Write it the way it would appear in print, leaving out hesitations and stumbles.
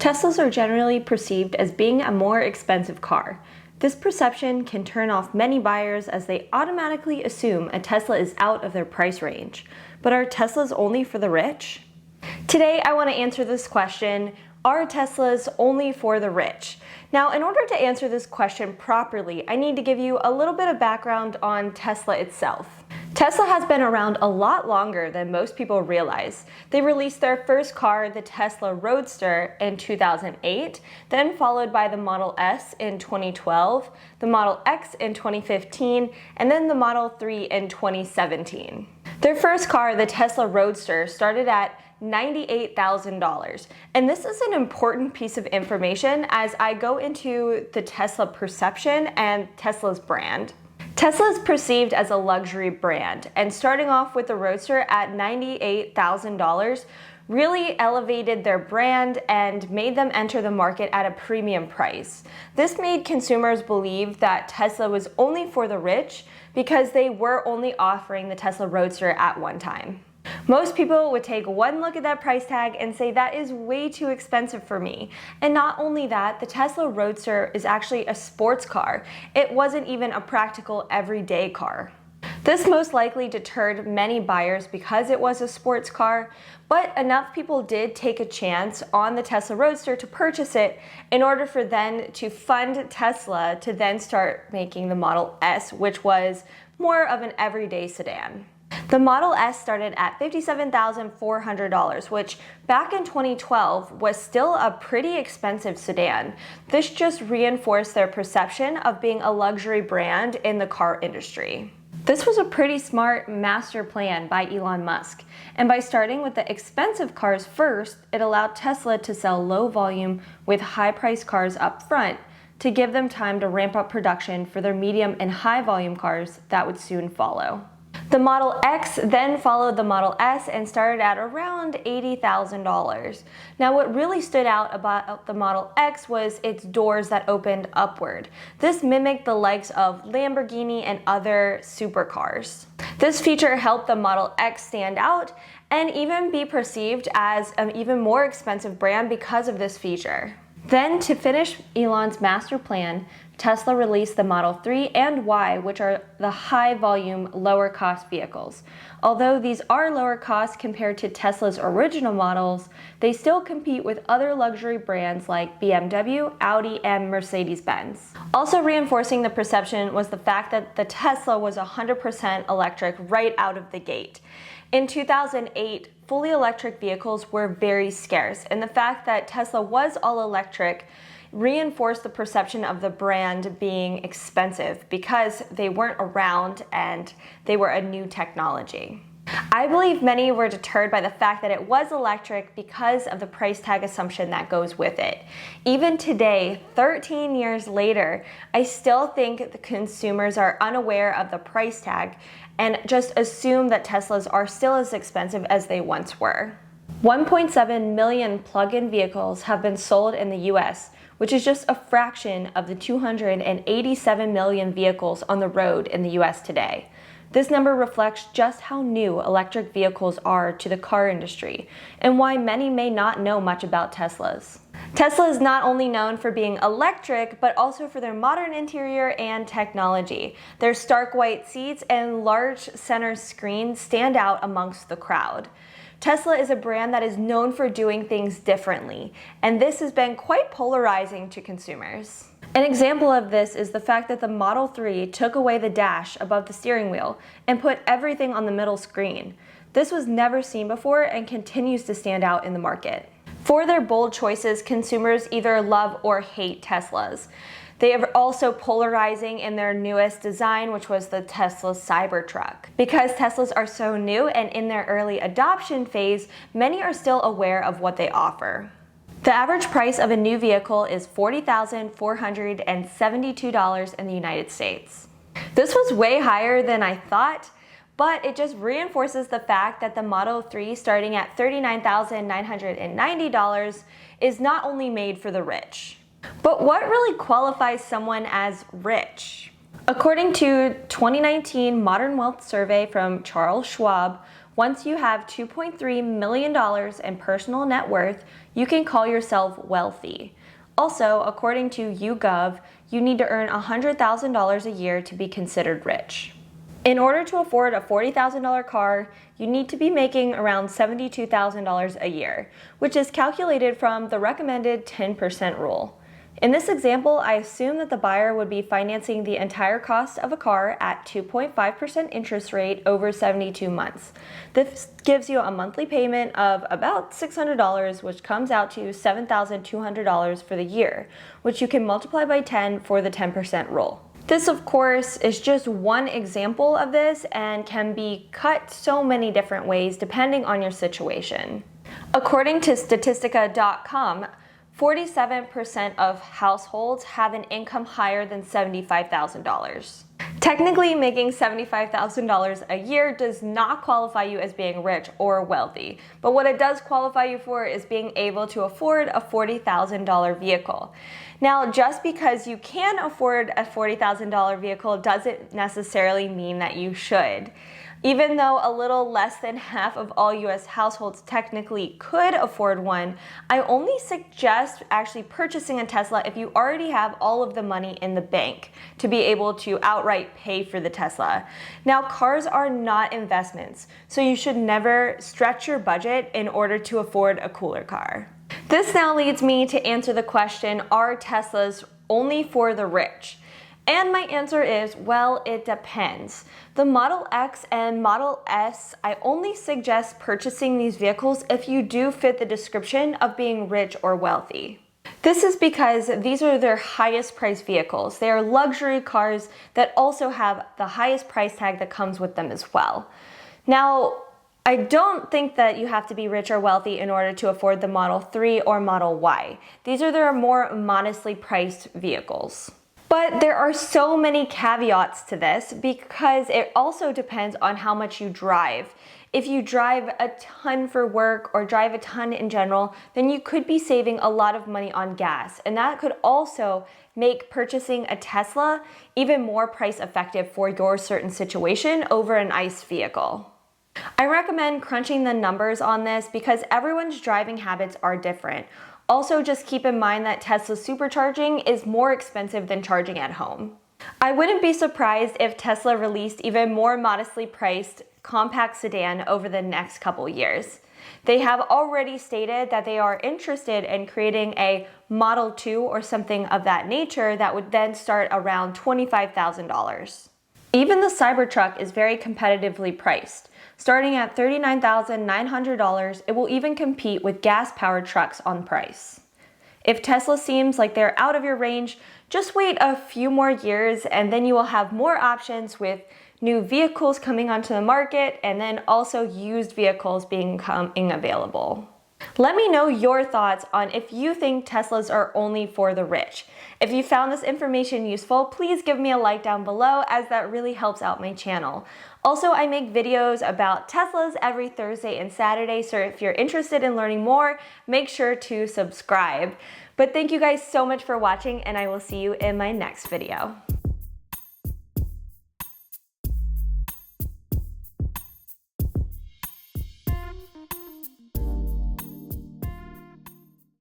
Teslas are generally perceived as being a more expensive car. This perception can turn off many buyers as they automatically assume a Tesla is out of their price range. But are Teslas only for the rich? Today I want to answer this question: are Teslas only for the rich? Now, in order to answer this question properly, I need to give you a little bit of background on Tesla itself. Tesla has been around a lot longer than most people realize. They released their first car, the Tesla Roadster, in 2008, then followed by the Model S in 2012, the Model X in 2015, and then the Model 3 in 2017. Their first car, the Tesla Roadster, started at $98,000. And this is an important piece of information as I go into the Tesla perception and Tesla's brand. Tesla is perceived as a luxury brand, and starting off with the Roadster at $98,000 really elevated their brand and made them enter the market at a premium price. This made consumers believe that Tesla was only for the rich because they were only offering the Tesla Roadster at one time. Most people would take one look at that price tag and say that is way too expensive for me. And not only that, the Tesla Roadster is actually a sports car. It wasn't even a practical everyday car. This most likely deterred many buyers because it was a sports car, but enough people did take a chance on the Tesla Roadster to purchase it in order for them to fund Tesla to then start making the Model S, which was more of an everyday sedan. The Model S started at $57,400, which back in 2012 was still a pretty expensive sedan. This just reinforced their perception of being a luxury brand in the car industry. This was a pretty smart master plan by Elon Musk, and by starting with the expensive cars first, it allowed Tesla to sell low volume with high-priced cars up front to give them time to ramp up production for their medium and high volume cars that would soon follow. The Model X then followed the Model S and started at around $80,000. Now, what really stood out about the Model X was its doors that opened upward. This mimicked the likes of Lamborghini and other supercars. This feature helped the Model X stand out and even be perceived as an even more expensive brand because of this feature. Then, to finish Elon's master plan, Tesla released the Model 3 and Y, which are the high-volume, lower-cost vehicles. Although these are lower cost compared to Tesla's original models, they still compete with other luxury brands like BMW, Audi, and Mercedes-Benz. Also reinforcing the perception was the fact that the Tesla was 100% electric right out of the gate. In 2008, fully electric vehicles were very scarce, and the fact that Tesla was all electric reinforced the perception of the brand being expensive because they weren't around and they were a new technology. I believe many were deterred by the fact that it was electric because of the price tag assumption that goes with it. Even today, 13 years later, I still think the consumers are unaware of the price tag and just assume that Teslas are still as expensive as they once were. 1.7 million plug-in vehicles have been sold in the US, which is just a fraction of the 287 million vehicles on the road in the US today. This number reflects just how new electric vehicles are to the car industry and why many may not know much about Teslas. Tesla is not only known for being electric, but also for their modern interior and technology. Their stark white seats and large center screen stand out amongst the crowd. Tesla is a brand that is known for doing things differently, and this has been quite polarizing to consumers. An example of this is the fact that the Model 3 took away the dash above the steering wheel and put everything on the middle screen. This was never seen before and continues to stand out in the market. For their bold choices, consumers either love or hate Teslas. They are also polarizing in their newest design, which was the Tesla Cybertruck. Because Teslas are so new and in their early adoption phase, many are still aware of what they offer. The average price of a new vehicle is $40,472 in the United States. This was way higher than I thought, but it just reinforces the fact that the Model 3 starting at $39,990 is not only made for the rich. But what really qualifies someone as rich? According to 2019 Modern Wealth Survey from Charles Schwab, once you have $2.3 million in personal net worth, you can call yourself wealthy. Also, according to YouGov, you need to earn $100,000 a year to be considered rich. In order to afford a $40,000 car, you need to be making around $72,000 a year, which is calculated from the recommended 10% rule. In this example, I assume that the buyer would be financing the entire cost of a car at 2.5% interest rate over 72 months. This gives you a monthly payment of about $600, which comes out to $7,200 for the year, which you can multiply by 10 for the 10% rule. This, of course, is just one example of this and can be cut so many different ways depending on your situation. According to Statistica.com, 47% of households have an income higher than $75,000. Technically, making $75,000 a year does not qualify you as being rich or wealthy, but what it does qualify you for is being able to afford a $40,000 vehicle. Now, just because you can afford a $40,000 vehicle doesn't necessarily mean that you should. Even though a little less than half of all US households technically could afford one, I only suggest actually purchasing a Tesla if you already have all of the money in the bank to be able to outright pay for the Tesla. Now, cars are not investments, so you should never stretch your budget in order to afford a cooler car. This now leads me to answer the question, are Teslas only for the rich? And my answer is, well, it depends. The Model X and Model S, I only suggest purchasing these vehicles if you do fit the description of being rich or wealthy. This is because these are their highest priced vehicles. They are luxury cars that also have the highest price tag that comes with them as well. Now, I don't think that you have to be rich or wealthy in order to afford the Model 3 or Model Y. These are their more modestly priced vehicles. But there are so many caveats to this because it also depends on how much you drive. If you drive a ton for work or drive a ton in general, then you could be saving a lot of money on gas. And that could also make purchasing a Tesla even more price effective for your certain situation over an ICE vehicle. I recommend crunching the numbers on this because everyone's driving habits are different. Also, just keep in mind that Tesla supercharging is more expensive than charging at home. I wouldn't be surprised if Tesla released even more modestly priced compact sedan over the next couple years. They have already stated that they are interested in creating a Model 2 or something of that nature that would then start around $25,000. Even the Cybertruck is very competitively priced. Starting at $39,900, it will even compete with gas-powered trucks on price. If Tesla seems like they're out of your range, just wait a few more years and then you will have more options with new vehicles coming onto the market and then also used vehicles becoming available. Let me know your thoughts on if you think Teslas are only for the rich. If you found this information useful, please give me a like down below as that really helps out my channel. Also, I make videos about Teslas every Thursday and Saturday, so if you're interested in learning more, make sure to subscribe. But thank you guys so much for watching, and I will see you in my next video.